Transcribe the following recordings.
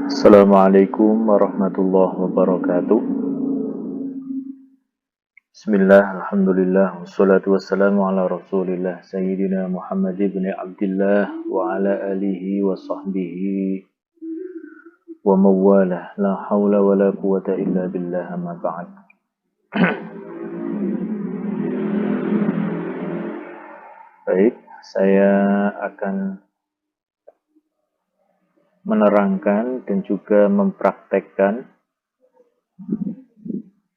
Assalamualaikum warahmatullahi wabarakatuh. Bismillah, alhamdulillah, wassalatu wassalamu ala rasulillah Sayyidina Muhammad ibn Abdullah wa ala alihi wa sahbihi wa mawalah. La hawla wa la quwata illa billah, amma ba'd. Baik, saya akan menerangkan dan juga mempraktekkan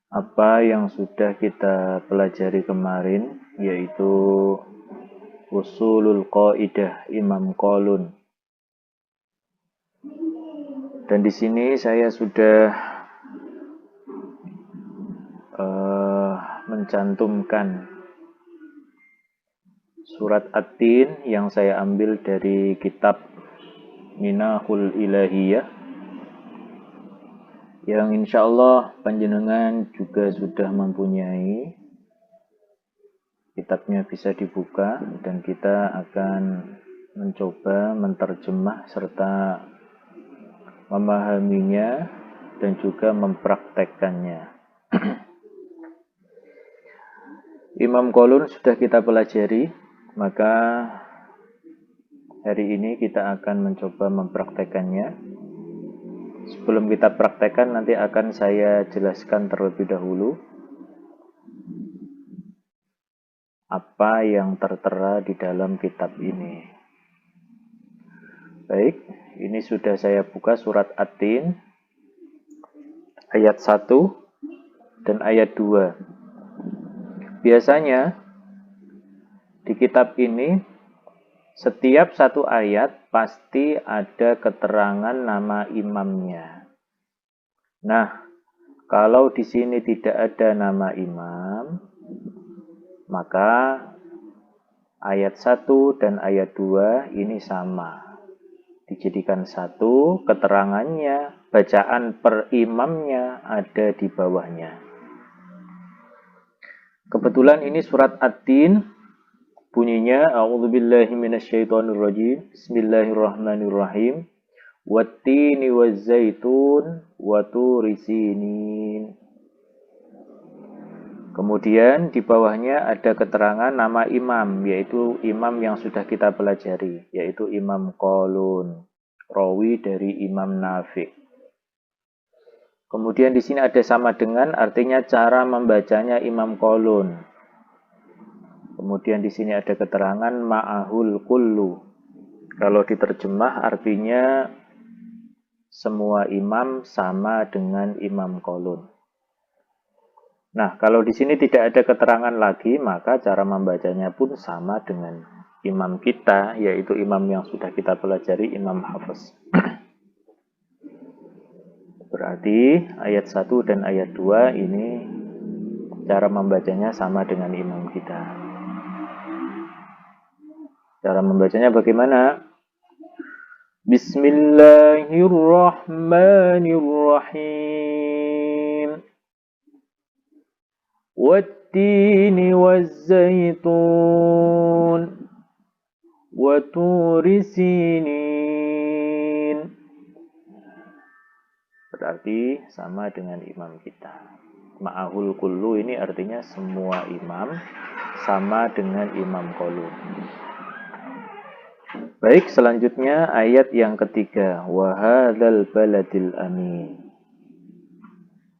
apa yang sudah kita pelajari kemarin, yaitu usulul qaidah Imam Qalun. Dan di sini saya sudah mencantumkan surat At-Tin yang saya ambil dari kitab Minahul Ilahiyah, yang insya Allah panjenengan juga sudah mempunyai. Kitabnya bisa dibuka dan kita akan mencoba menterjemah serta memahaminya dan juga mempraktekkannya. Imam Qalun sudah kita pelajari, maka hari ini kita akan mencoba mempraktekkannya. Sebelum kita praktekkan, nanti akan saya jelaskan terlebih dahulu apa yang tertera di dalam kitab ini. Baik, ini sudah saya buka surat At-Tin ayat 1 dan ayat 2. Biasanya di kitab ini setiap satu ayat pasti ada keterangan nama imamnya. Nah, kalau di sini tidak ada nama imam, maka ayat 1 dan ayat 2 ini sama. Dijadikan satu, keterangannya, bacaan per imamnya ada di bawahnya. Kebetulan ini surat At-Tin, bunyinya a'udzubillahi minasyaitonirrajim, bismillahirrahmanirrahim, wattini wazzaitun waturi sinin. Kemudian di bawahnya ada keterangan nama imam, yaitu imam yang sudah kita pelajari, yaitu Imam Qalun, rawi dari Imam Nafi'. Kemudian di sini ada sama dengan, artinya cara membacanya Imam Qalun. Kemudian di sini ada keterangan ma'ahul kullu. Kalau diterjemah artinya semua imam sama dengan Imam Qalun. Nah, kalau di sini tidak ada keterangan lagi, maka cara membacanya pun sama dengan imam kita, yaitu imam yang sudah kita pelajari, Imam Hafiz. Berarti ayat 1 dan ayat 2 ini cara membacanya sama dengan imam kita. Cara membacanya bagaimana? Bismillahirrahmanirrahim. Wattini wazzaitun waturi sinin. Berarti sama dengan imam kita. Ma'ahul kullu ini artinya semua imam sama dengan Imam Qalun. Baik, selanjutnya ayat yang ketiga, wa hadzal baladil amin.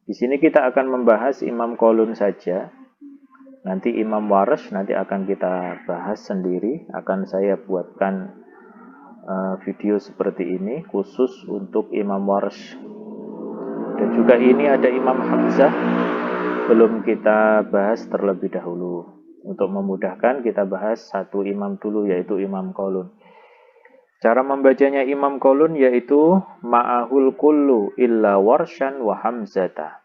Di sini kita akan membahas Imam Qalun saja. Nanti Imam Warsh nanti akan kita bahas sendiri, akan saya buatkan video seperti ini khusus untuk Imam Warsh. Dan juga ini ada Imam Hamzah, belum kita bahas terlebih dahulu. Untuk memudahkan kita bahas satu imam dulu, yaitu Imam Qalun. Cara membacanya Imam Qalun yaitu ma'ahul kullu illa warshan wa hamzata.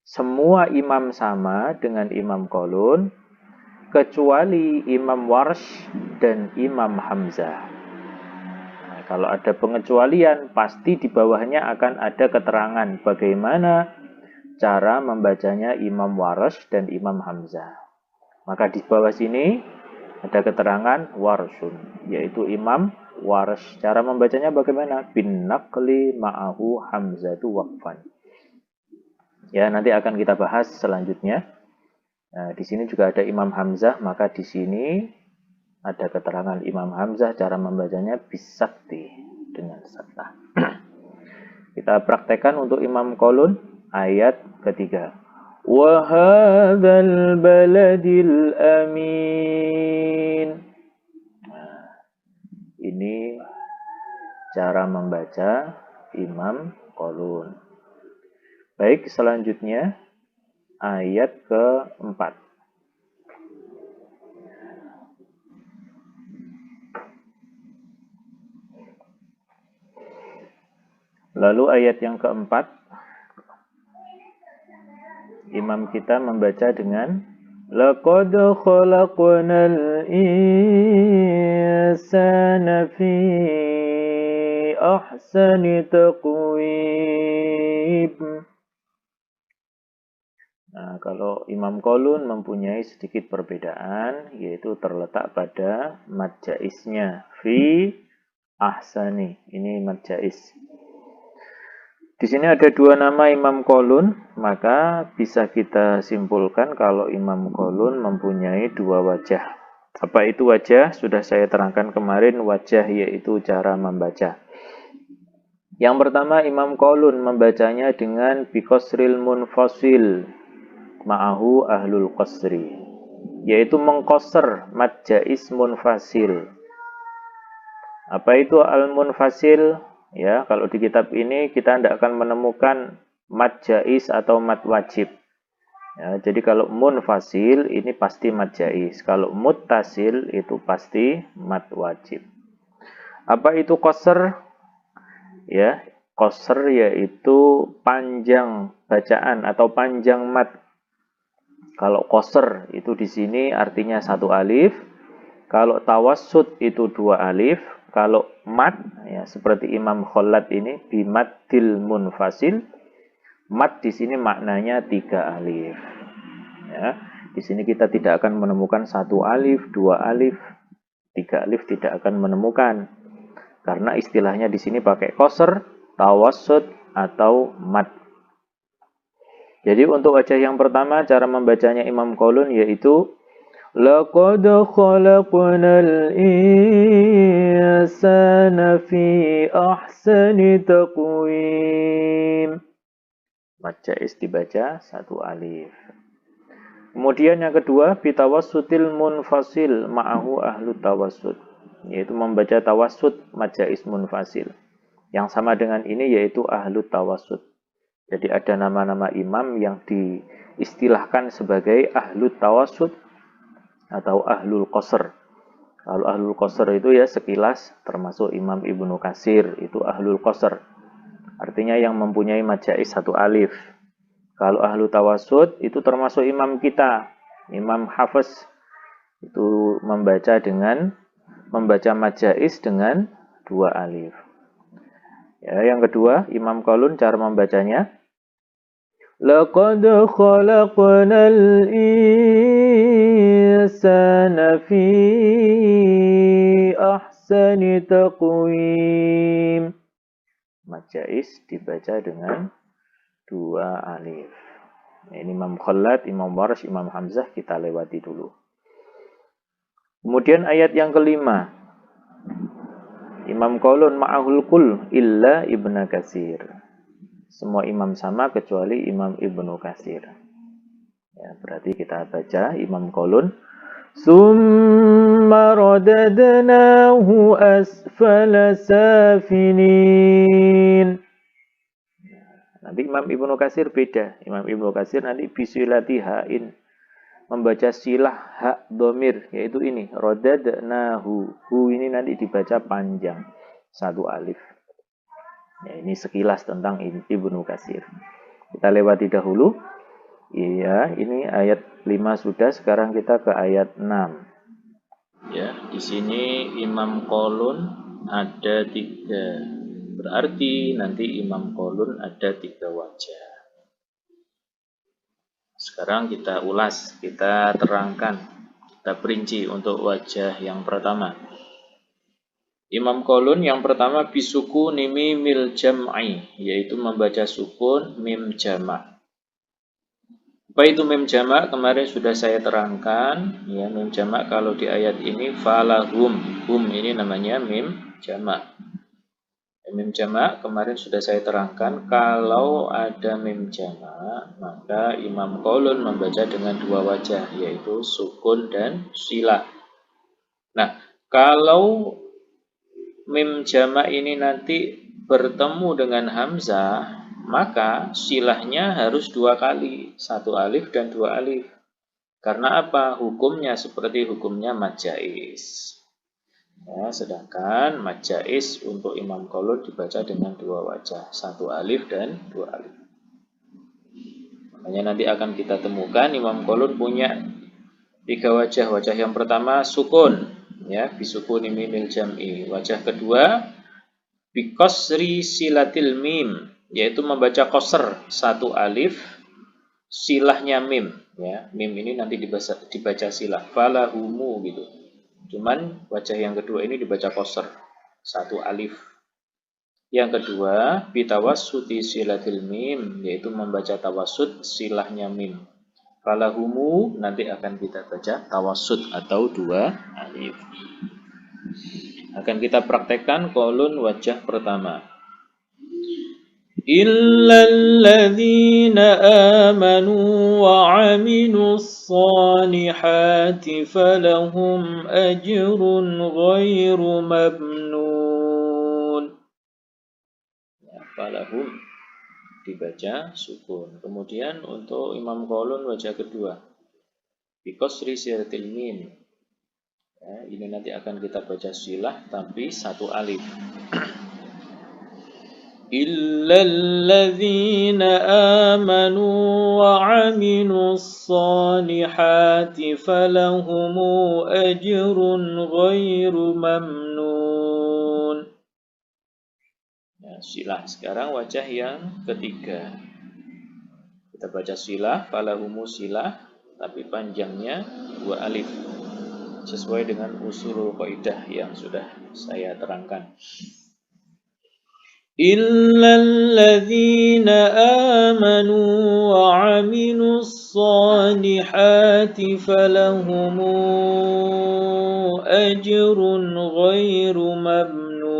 Semua imam sama dengan Imam Qalun kecuali Imam Warsh dan Imam Hamzah. Kalau ada pengecualian, pasti di bawahnya akan ada keterangan bagaimana cara membacanya Imam Warsh dan Imam Hamzah. Maka di bawah sini ada keterangan Warshun, yaitu Imam Warsh. Cara membacanya bagaimana? Bin naqli ma'ahu hamzatu waqfan. Ya, nanti akan kita bahas selanjutnya. Nah, di sini juga ada Imam Hamzah, maka di sini ada keterangan Imam Hamzah cara membacanya bisakti dengan saktah. Kita praktekkan untuk Imam Qalun ayat ketiga. Wa hadzal baladil amin. Nah, ini cara membaca Imam Qalun. Baik, selanjutnya ayat keempat. Lalu ayat yang keempat, imam kita membaca dengan laqad khalaqnal insana fi ahsani taqwim. Nah, kalau Imam Qalun mempunyai sedikit perbedaan, yaitu terletak pada mad jaisnya fi ahsani. Ini mad jais. Di sini ada dua nama Imam Qalun, maka bisa kita simpulkan kalau Imam Qalun mempunyai dua wajah. Apa itu wajah? Sudah saya terangkan kemarin, wajah yaitu cara membaca. Yang pertama, Imam Qalun membacanya dengan biqasril munfasil ma'ahu ahlul qasri, yaitu mengqasr mad jais munfasil. Apa itu al-munfasil? Ya, kalau di kitab ini kita tidak akan menemukan mad jais atau mad wajib. Ya, jadi kalau munfasil ini pasti mad jais. Kalau muttasil itu pasti mad wajib. Apa itu qasr? Ya, qasr yaitu panjang bacaan atau panjang mad. Kalau qasr itu di sini artinya satu alif. Kalau tawassut itu dua alif. Kalau mad, ya seperti Imam Khallat ini, bimaddil munfasil, mad di sini maknanya tiga alif. Ya, di sini kita tidak akan menemukan satu alif, dua alif, tiga alif tidak akan menemukan, karena istilahnya di sini pakai qasr, tawassut atau mad. Jadi untuk wajah yang pertama, cara membacanya Imam Qalun yaitu laqad khalaqnal insana fi ahsani taqwim. Mad jais dibaca satu alif. Kemudian yang kedua, bitawassutil munfasil ma'ahu ahlu tawassut, yaitu membaca tawassut mad jais munfasil. Yang sama dengan ini yaitu ahlu tawassut. Jadi ada nama-nama imam yang diistilahkan sebagai ahlu tawassut atau ahlul qasr. Kalau ahlul qasr itu ya sekilas termasuk Imam Ibnu Katsir, itu ahlul qasr. Artinya yang mempunyai mad jais satu alif. Kalau ahlu tawassut itu termasuk imam kita, Imam Hafiz, itu membaca mad jais dengan dua alif. Ya, yang kedua, Imam Qalun cara membacanya laqad khalaqnal insana fi ahsani taqwim. Mad jais dibaca dengan dua alif. Ini Imam Khallat, Imam Warsh, Imam Hamzah kita lewati dulu. Kemudian ayat yang kelima, Imam Qalun ma'ahul kul illa Ibnu Katsir. Semua imam sama kecuali Imam Ibnu Katsir. Ya, berarti kita baca Imam Qalun summa radadnahu asfala safinin. Nanti Imam Ibnu Katsir beda. Imam Ibnu Katsir nanti bisilati ha'in, membaca silah hak domir, yaitu ini radadnahu. Hu ini nanti dibaca panjang satu alif. Ya, ini sekilas tentang Ibnu Katsir. Kita lewati dahulu. Iya, ini ayat 5 sudah, sekarang kita ke ayat 6. Ya, di sini Imam Qalun ada 3. Berarti nanti Imam Qalun ada 3 wajah. Sekarang kita ulas, kita terangkan, kita perinci untuk wajah yang pertama. Imam Qaulun yang pertama bisuku nimi mil jam'i, yaitu membaca sukun mim jamak. Apa itu mim jamak? Kemarin sudah saya terangkan. Ya, mim jamak kalau di ayat ini falahum. Hum ini namanya mim jamak. Mim jamak kemarin sudah saya terangkan. Kalau ada mim jamak, maka Imam Qaulun membaca dengan dua wajah, yaitu sukun dan silah. Nah, kalau mim jamak ini nanti bertemu dengan hamzah, maka silahnya harus dua kali, satu alif dan dua alif. Karena apa? Hukumnya seperti hukumnya mad jaiz. Ya, sedangkan mad jaiz untuk Imam Qaulun dibaca dengan dua wajah, satu alif dan dua alif. Makanya nanti akan kita temukan Imam Qaulun punya tiga wajah. Wajah yang pertama sukun, ya, bisukuni mimil jam'i. Wajah kedua bikosri silatil mim, yaitu membaca qasr satu alif, silahnya mim, ya. Mim ini nanti dibaca silah, falahumu gitu. Cuman wajah yang kedua ini dibaca qasr satu alif. Yang kedua bitawassuti silatil mim, yaitu membaca tawassut silahnya mim. Falahumu nanti akan kita baca tawassut atau dua alif. Akan kita praktekkan qaulun wajah pertama. Illalladzina amanu wa 'amilus solihati falahum ajrun ghairu mamnun. Ya, falahum dibaca sukun. Kemudian untuk Imam Qaulun wajah kedua. Bikosri siratil mim. Ya, ini nanti akan kita baca silah tapi satu alif. Illalladzina amanu wa 'amilus solihati falahumu ajrun ghairu mamnun. Ya, silah. Sekarang wajah yang ketiga. Kita baca silah, falahumu silah, tapi panjangnya dua alif. Sesuai dengan usul kaidah yang sudah saya terangkan. Illalladzina amanu wa 'amilus solihati falahumu ajrun ghairu mamnun.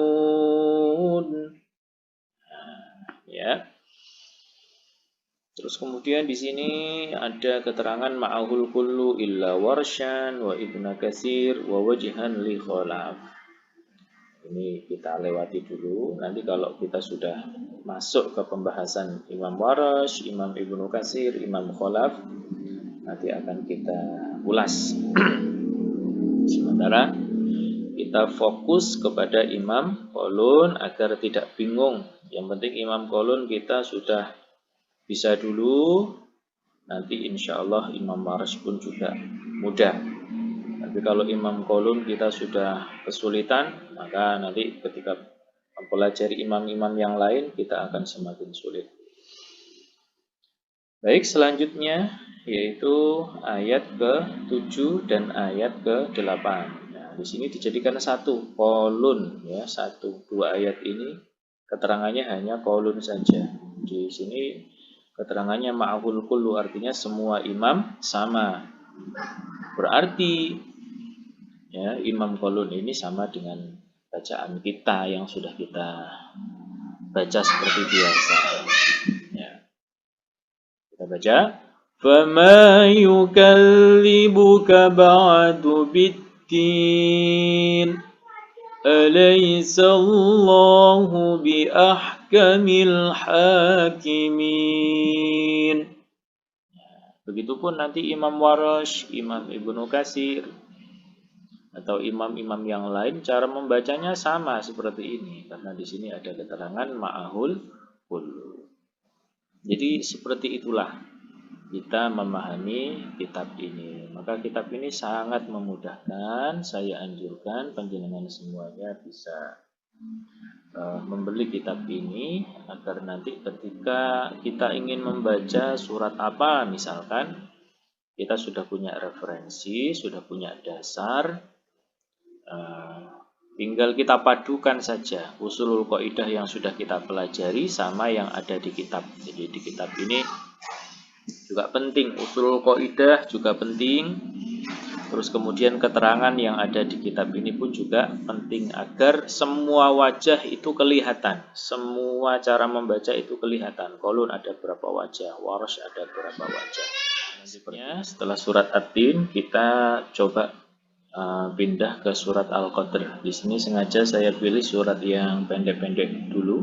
Ya. Terus kemudian di sini ada keterangan ma'ahul kullu illa warsyan wa ibnu katsir wa wajhan li khalaf. Ini kita lewati dulu. Nanti kalau kita sudah masuk ke pembahasan Imam Warash, Imam Ibnu Katsir, Imam Khalaf, nanti akan kita ulas. Sementara kita fokus kepada Imam Qaulun agar tidak bingung. Yang penting Imam Qaulun kita sudah bisa dulu. Nanti insya Allah Imam Warash pun juga mudah. Tapi kalau Imam Qaulun kita sudah kesulitan, maka nanti ketika mempelajari imam-imam yang lain kita akan semakin sulit. Baik, selanjutnya yaitu ayat ke-7 dan ayat ke-8. Nah, di sini dijadikan satu qaulun, ya, satu. Dua ayat ini keterangannya hanya qaulun saja. Di sini keterangannya ma'ahul kullu, artinya semua imam sama. Berarti ya, Imam Qaulun ini sama dengan bacaan kita yang sudah kita baca seperti biasa. Ya. Kita baca, "Fama yukallibuka ba'du bid-din, alaysa Allahu bi ahkamil hakimin." Begitupun nanti Imam Warash, Imam Ibnu Katsir, atau imam-imam yang lain cara membacanya sama seperti ini karena di sini ada keterangan ma'ahul kullu. Jadi seperti itulah kita memahami kitab ini. Maka kitab ini sangat memudahkan. Saya anjurkan panjenengan semuanya bisa membeli kitab ini agar nanti ketika kita ingin membaca surat apa misalkan, kita sudah punya referensi, sudah punya dasar. Tinggal kita padukan saja usulul qaidah yang sudah kita pelajari sama yang ada di kitab. Jadi di kitab ini juga penting, usulul qaidah juga penting. Terus kemudian keterangan yang ada di kitab ini pun juga penting agar semua wajah itu kelihatan. Semua cara membaca itu kelihatan. Qalun ada berapa wajah, Warsh ada berapa wajah. Selanjutnya setelah surat At-Tin kita coba pindah ke surat Al-Qadr. Di sini sengaja saya pilih surat yang pendek-pendek dulu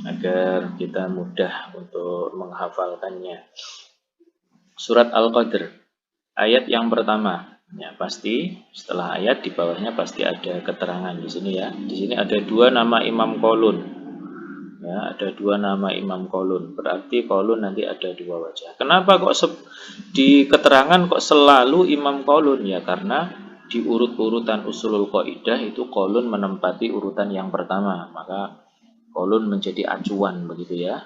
agar kita mudah untuk menghafalkannya. Surat Al-Qadr, ayat yang pertama. Ya, pasti setelah ayat di bawahnya pasti ada keterangan di sini ya. Di sini ada dua nama Imam Qalun. Ya, ada dua nama Imam Qalun. Berarti Qalun nanti ada dua wajah. Kenapa kok di keterangan kok selalu Imam Qalun? Ya karena di urut-urutan usulul qaidah itu Qalun menempati urutan yang pertama. Maka Qalun menjadi acuan begitu ya.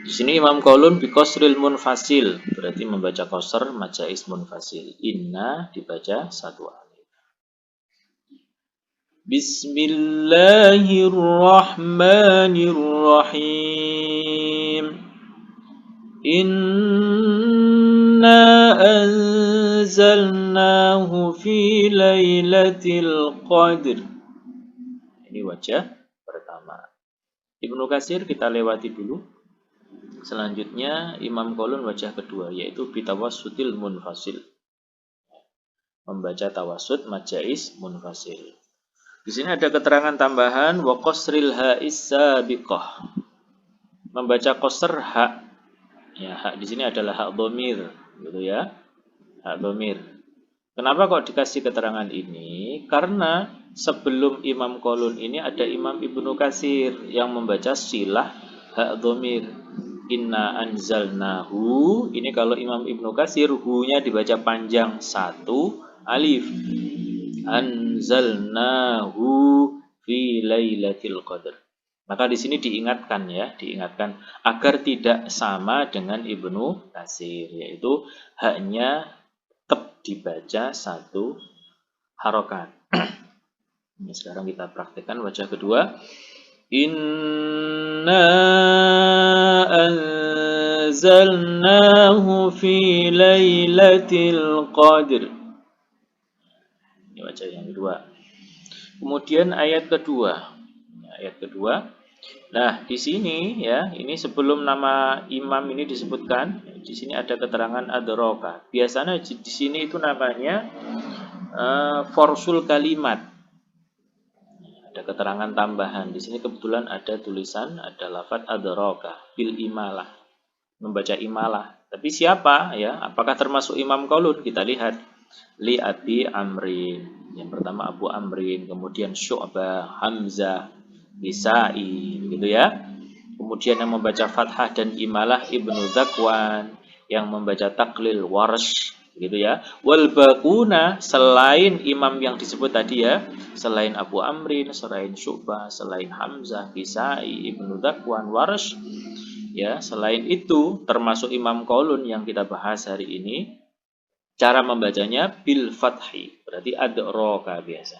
Di sini Imam Qalun bi qasril munfasil. Berarti membaca qasr majais munfasil. Inna dibaca satu alif. Bismillahirrahmanirrahim. Inna anzalnahu fi lailatul qadr. Ini wajah pertama. Ibnu Katsir kita lewati dulu. Selanjutnya Imam Qalun wajah kedua yaitu bitawassutil munfasil. Membaca tawassut majais munfasil. Di sini ada keterangan tambahan wa qasril ha'is sabiqah. Membaca qasr hak. Ya, hak di sini adalah hak dhamir, gitu ya. Hak dhamir. Kenapa kok dikasih keterangan ini? Karena sebelum Imam Qalun ini ada Imam Ibnu Katsir yang membaca silah hak dhamir. Inna anzalnahu. Ini kalau Imam Ibnu Katsir hu-nya dibaca panjang satu alif. Anzalnahu fi lailatul qadr. Maka di sini diingatkan ya, diingatkan agar tidak sama dengan Ibnu Katsir, yaitu haknya tetap dibaca satu harokat. Ini sekarang kita praktekkan wajah kedua. Inna anzalnahu fi lailatul qadr. Ini wajah yang kedua. Kemudian ayat kedua. Ayat kedua. Nah, di sini ya, ini sebelum nama imam ini disebutkan, di sini ada keterangan adraka. Biasanya di sini itu namanya forsul kalimat. Ada keterangan tambahan. Di sini kebetulan ada tulisan, ada lafaz adraka bil imalah. Membaca imalah. Tapi siapa ya? Apakah termasuk Imam Qalun? Kita lihat. Li Abi Amrin. Yang pertama Abu Amrin, kemudian Syu'bah, Hamzah, Bisa'i, gitu ya. Kemudian yang membaca fathah dan imalah Ibnu Dzakwan, yang membaca taklil Warsh, gitu ya. Wal baquna, selain imam yang disebut tadi ya, selain Abu Amrin, selain Syu'bah, selain Hamzah, Bisa'i, Ibnu Dzakwan, Warsh, ya, selain itu termasuk Imam Qalun yang kita bahas hari ini. Cara membacanya bil fathi, berarti adraka biasa.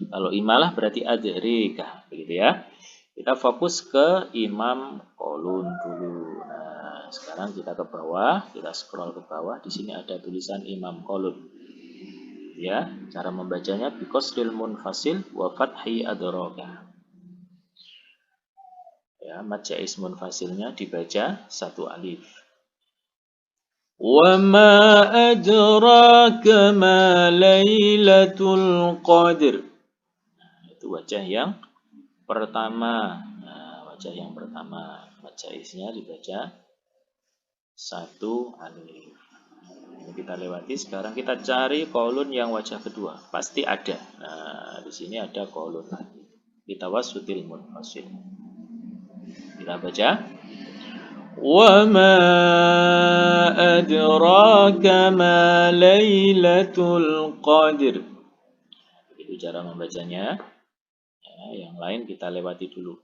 Kalau imalah berarti adrika, begitu ya. Kita fokus ke Imam Qalun dulu. Nah, sekarang kita ke bawah, kita scroll ke bawah. Di sini ada tulisan Imam Qalun. Ya, cara membacanya bi qasril munfasil wa fathi adraka. Ya, majais munfasilnya dibaca satu alif. وَمَا أَدْرَاكَ مَا لَيْلَةُ الْقَدْرِ. Itu wajah yang pertama. Nah, wajah yang pertama. Majaisnya dibaca satu alif. Ini kita lewati. Sekarang kita cari Qalun yang wajah kedua. Pasti ada. Nah, di sini ada Qalun lagi. Bitawassutil munfasil. Kita baca. وَمَا أَدْرَاكَ مَا لَيْلَةُ الْقَدْرِ. Itu cara membacanya. Ya, yang lain kita lewati dulu.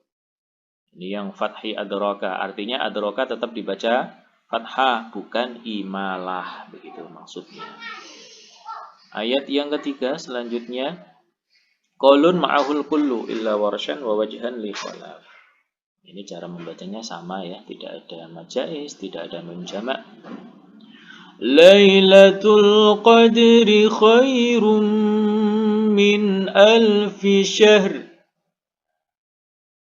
Ini yang fathi adraka. Artinya adraka tetap dibaca fathah, bukan imalah. Begitu maksudnya. Ayat yang ketiga selanjutnya, qaulun ma'ahul kullu illa warsyan wa wajhan li khalaf. Ini cara membacanya sama ya, tidak ada majais, tidak ada mim jamak. Lailatul qadri khairum min alfi syahr.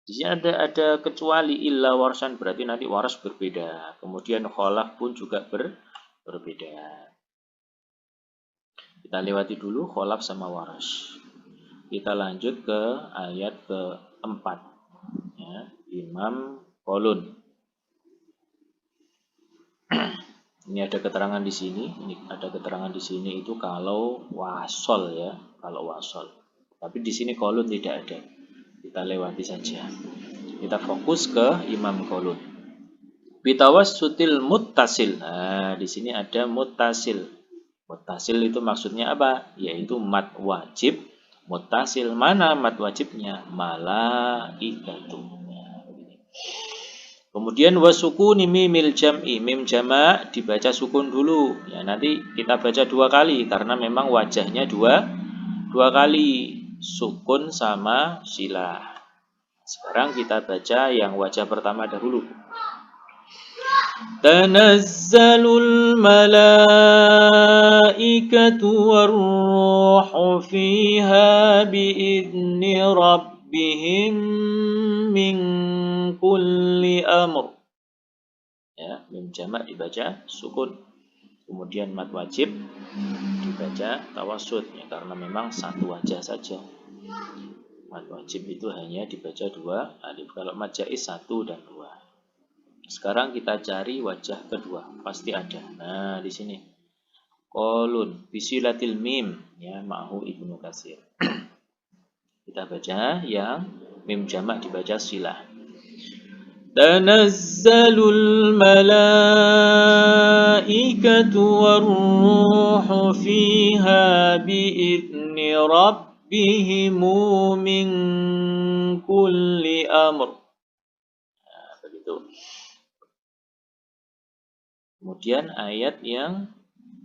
Di sini ada kecuali illa warsan, berarti nanti waras berbeda. Kemudian kholaf pun juga berbeda. Kita lewati dulu kholaf sama waras. Kita lanjut ke ayat keempat. Ya, Imam Qalun. Ini ada keterangan di sini. Ini ada keterangan di sini itu kalau wasol ya, kalau wasol. Tapi di sini Qalun tidak ada. Kita lewati saja. Kita fokus ke Imam Qalun. Bitawassutil muttasil. Nah, di sini ada muttasil. Muttasil itu maksudnya apa? Yaitu mad wajib muttasil. Mana mad wajibnya? Malaikatu. Kemudian wasukuni mimil jam'i. Mim jamak dibaca sukun dulu. Ya, nanti kita baca dua kali karena memang wajahnya dua kali. Sukun sama silah. Sekarang kita baca yang wajah pertama dahulu. Tanazzalul malaikatu warruhu fiha biizni rabbihim min kulli amr. Ya, mim jamak dibaca sukun. Kemudian mad wajib dibaca tawassut ya, karena memang satu wajah saja. Mad wajib itu hanya dibaca dua alif. Kalau mad jaiz satu dan dua. Sekarang kita cari wajah kedua, pasti ada. Nah, di sini. Qalun bisilatil mim ya, ma'hu Ibnu Katsir. Kita baca yang mim jamak dibaca silah. Tanazzalul malaikatu warruhu fiha biizni rabbihimu min kulli amr. Nah, begitu. Kemudian ayat yang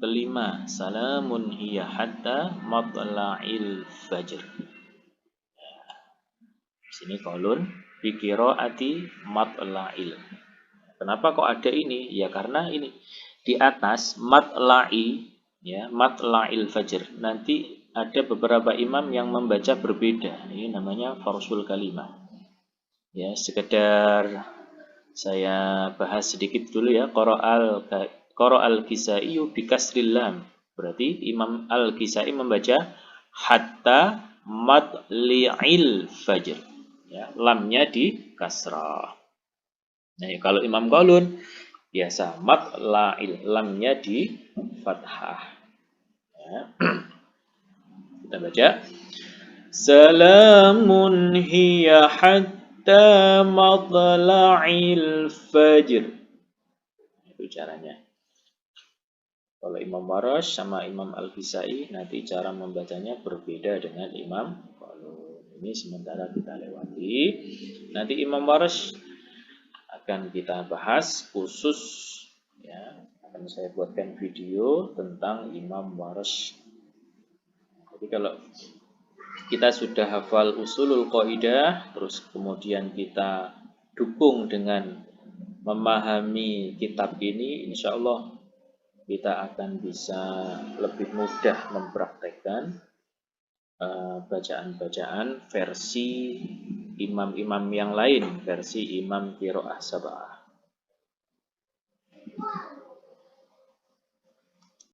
kelima, salamun hiya hatta matla'il fajr. Di sini qaulun bi qiraati matla'il. Kenapa kok ada ini? Ya karena ini di atas matla'i ya, matla'il fajr. Nanti ada beberapa imam yang membaca berbeda. Ini namanya farsul kalimah. Ya, sekedar saya bahas sedikit dulu ya. Qara'al Kisai bi kasril lam. Berarti Imam Al-Kisai membaca hatta matli'il fajr. Ya, lamnya di kasrah. Nah, ya, kalau Imam Qalun biasa matla'il, lamnya di fathah. Ya. Kita baca. Salamun hiya hatta matla'il fajr. Itu caranya. Kalau Imam Warash sama Imam Al-Kisai nanti cara membacanya berbeda dengan Imam Qalun. Ini sementara kita lewati. Nanti Imam Warash akan kita bahas khusus ya. Akan saya buatkan video tentang Imam Warash. Jadi kalau kita sudah hafal usulul qaidah, terus kemudian kita dukung dengan memahami kitab ini, insya Allah kita akan bisa lebih mudah mempraktekkan bacaan-bacaan versi imam-imam yang lain, versi imam qiraah sab'ah.